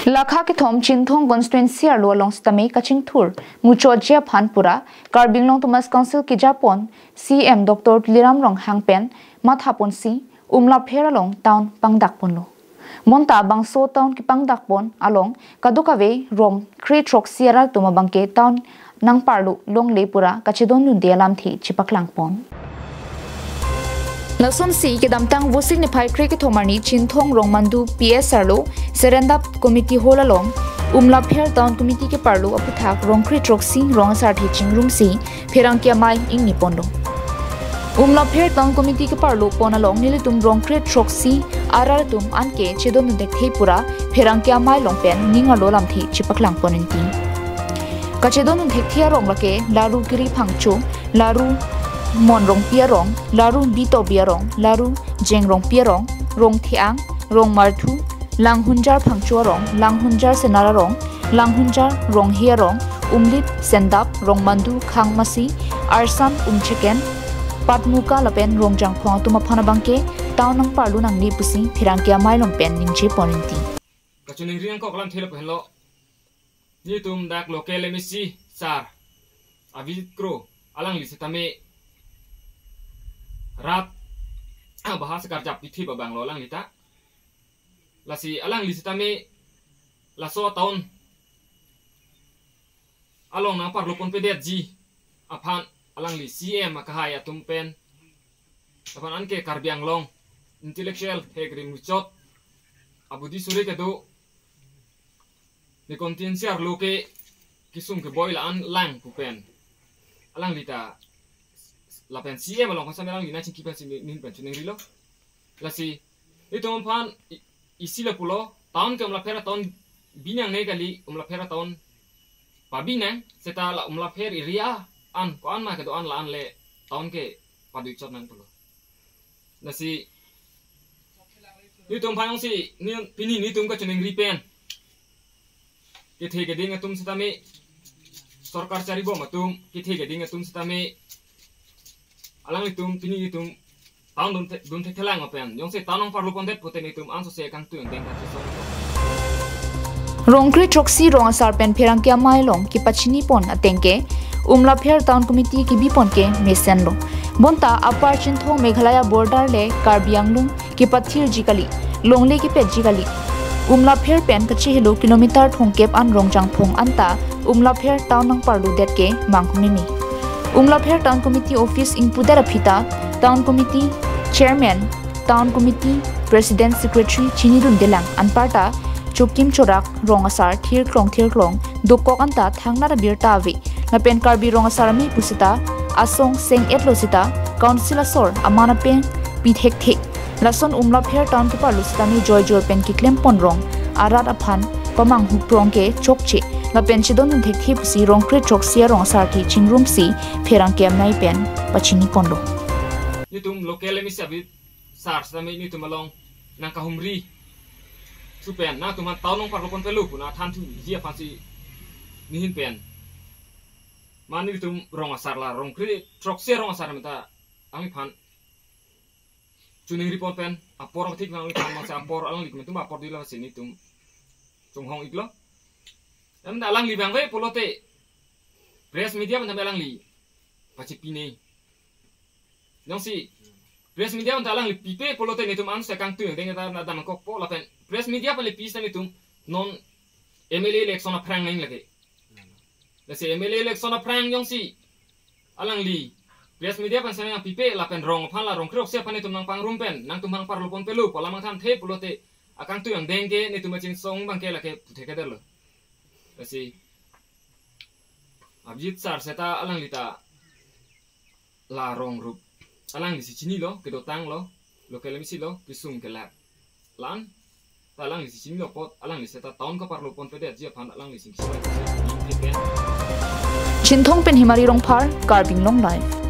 Lakha ke thom Chinthong constituency arlo long stame kaching thur muchojia phanpura Karbinglong Thomas Council ki Japon CM Dr. Liram Rong Hangpen mathapon si umla phera long town pangdakpon lo monta bangso town ki pangdakpon along kadukave rom kre trok siara tuma bangke town nang parlu long lepura kachedon nun delam thi chipaklangpon Lason si ke damtang vosing ni phai kre ke thomarni Chinthong Rongmandu PSR lo serendap committee hol along umla pher town committee ke parlo aputhak rongkri troksi rongsar thi chingrum si pherang kya mai ing nipondo umla pher town committee ke parlo pon along nilitum rongkri troksi arar tum anke chedon dekhei pura pherang kya mai longpen ninga lo lam thi chipaklang poninti kachedon dekhia ronglake laru giri phangchu laru mon rong piarong laru bito biarong laru jeng rong piarong rong thiang rong marthu langhunjar phangchuarong langhunjar senararong langhunjar rong hiarong umlit sendap rongmandu khangmasi arsan umcheken patmuka lapen rongjang phong tuma phana bangke tawnang parlu nang ni pusi phirangkia mailom pen ningche poninti kachuning riang ko kalam thela phenlo ni tum dak local mc sar avisit kro alang lisitame rat bahasa kerja pithi babang lolang lita lasi alang lisitame laso tahun along na parlo pon pedet ji aphan alang li CM akahaya tumpen aphan anke karbiang long intellectual hegri muchot abudi sure ke do ni kontinsiar loke kisum ke boil an lang pupen alang lita lapen CM along kasa melang lina cingki pen nin pen chuning rilo lasi itu umpan isi le pulo tahun ke umlapera tahun binang ne kali umlapera tahun pabinang seta la umlaper iria an ko an ma ke do an la an le tahun ke padu chot nang pulo lasi itu umpan si ni pini ni tum ka chuning ripen ke thege ding tum setame sarkar cari bom tum ke thege ding tum setame alang itum pini itum tahun dun telang apen yong se tanong parlo pondet poten itum anso se kang tu deng ka so rongkri troksi rong asar pen pherang kya mailong ki pachini pon atengke umla pher town committee ki bipon ke mesen lo bonta apar Chinthong Meghalaya border le Karbianglung ki pathir jikali longle ki pet jikali umla pher pen ka chi hilo kilometer thongkep an rongjang phong anta umla pher town nang parlu det ke mangkhumimi umla pher town committee office in Pudara Phita town committee chairman town committee president secretary Chinidun Delang anparta Chukim Chorak Rongasar Thir Klong Dukok anta Thangnara Birtavi Napen Karbi Rongasarami Pusita Asong Seng Etlosita Councilor Sor Amana Pen Pithek Thik Lason umla pher town ke parlusitani Joy Pen ki klem ponrong arat aphan pamang huprong ke chokche Napen chidon dekhi pusi rongkre choksia rongsar thi chingrum si pherang kem nai pen pachini pondo ni tum local mi sabit sar sami ni tum along nang kahumri supen na tum tawnong parlo pon pelu puna than thu hia pasi nihin pen mani tum rongasar la rongkre choksia rongsar mata ang phan chuning report pen apor thik nang phan ma sa apor alang lik tum apor dila sini tum chunghong iglo em da lang li bang ve polote press media man tabelang li pachi pine yang si press media man talang li pipe polote ni tum an sa kang tu deng ta na dan kok po la pen press media pa li pis ni tum non MLA election a prang nang lage la si MLA election a prang yang si alang li press media pan sa pipe la pen rong phan la rong krok se pan ni tum nang pang rum pen nang tum hang parlo pon pelu pola mang tham the polote akang tu yang deng ke ni tum chin song bang ke la ke puthe ke derlo kasi abjit sar seta alang lita la rong rup alang lisi chini lo ke dotang lo local misi lo pisum ke lab lan ta alang lisi chini lo pot alang lisi seta taun ka parlo pon pede jia phan alang lisi Chinthong pen himari rong par Karbinglong live